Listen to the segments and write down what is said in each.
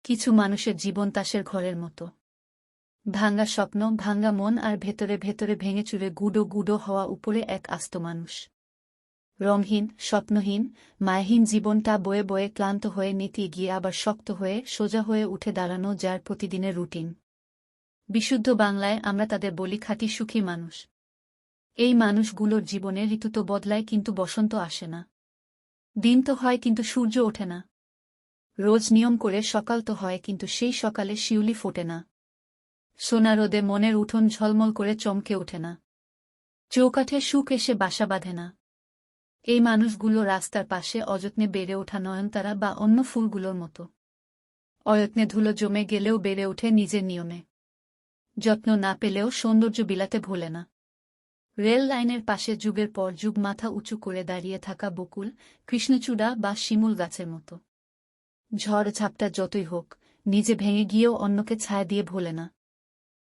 কিছু মানুষের জীবন তাসের ঘরের মতো। ভাঙ্গা স্বপ্ন, ভাঙ্গা মন, আর ভেতরে ভেতরে ভেঙে চুরে গুঁড়ো গুঁড়ো হওয়া উপরে এক আস্ত মানুষ। রংহীন, স্বপ্নহীন, মায়াহীন জীবনটা বয়ে বয়ে ক্লান্ত হয়ে নেতিয়ে গিয়ে আবার শক্ত হয়ে সোজা হয়ে উঠে দাঁড়ানো, যার প্রতিদিনের রুটিন। বিশুদ্ধ বাংলায় আমরা তাদের বলি খাঁটি সুখী মানুষ। এই মানুষগুলোর জীবনে ঋতু তো বদলায়, কিন্তু বসন্ত আসে না। দিন তো হয়, কিন্তু সূর্য ওঠে না। রোজ নিয়ম করে সকাল তো হয়, কিন্তু সেই সকালে শিউলি ফোটে না। সোনা রোদে মনের উঠোন ঝলমল করে চমকে ওঠে না। চৌকাঠে সুখ এসে বাসা বাঁধে না। এই মানুষগুলো রাস্তার পাশে অযত্নে বেড়ে ওঠা নয়নতারা বা অন্য ফুলগুলোর মতো। অয়ত্নে ধুলো জমে গেলেও বেড়ে ওঠে নিজের নিয়মে। যত্ন না পেলেও সৌন্দর্য বিলাতে ভোলে না। রেল লাইনের পাশে যুগের পর যুগ মাথা উঁচু করে দাঁড়িয়ে থাকা বকুল, কৃষ্ণচূড়া বা শিমুল গাছের মতো। ঝড় ঝাপটা যতই হোক, নিজে ভেঙে গিয়েও অন্যকে ছায়া দিয়ে ভোলে না।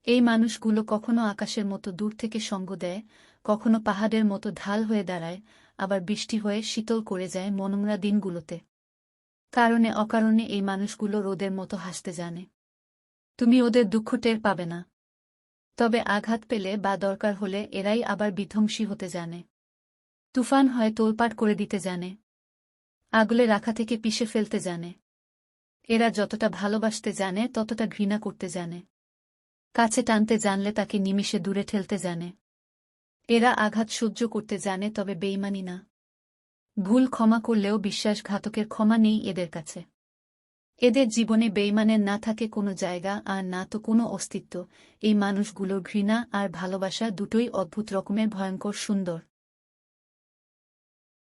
এই মানুষগুলো কখনো আকাশের মতো দূর থেকে সঙ্গ দেয়, কখনো পাহাড়ের মতো ঢাল হয়ে দাঁড়ায়, আবার বৃষ্টি হয়ে শীতল করে যায় মনোমরা দিনগুলোতে। কারণে অকারণে এই মানুষগুলো রোদের মতো হাসতে জানে। তুমি ওদের দুঃখ টের পাবে না। তবে আঘাত পেলে বা দরকার হলে এরাই আবার বিধ্বংসী হতে জানে। তুফান হয় তোলপাড় করে দিতে জানে। আগলে রাখা থেকে পিষে ফেলতে জানে। এরা যতটা ভালোবাসতে জানে ততটা ঘৃণা করতে জানে। কাছে টানতে জানলে তাকে নিমিষে দূরে ঠেলতে জানে। এরা আঘাত সহ্য করতে জানে, তবে বেইমানি না। ভুল ক্ষমা করলেও বিশ্বাসঘাতকের ক্ষমা নেই এদের কাছে। এদের জীবনে বেইমানের না থাকে কোনো জায়গা, আর না তো কোনো অস্তিত্ব। এই মানুষগুলোর ঘৃণা আর ভালোবাসা দুটোই অদ্ভুত রকমের ভয়ঙ্কর সুন্দর।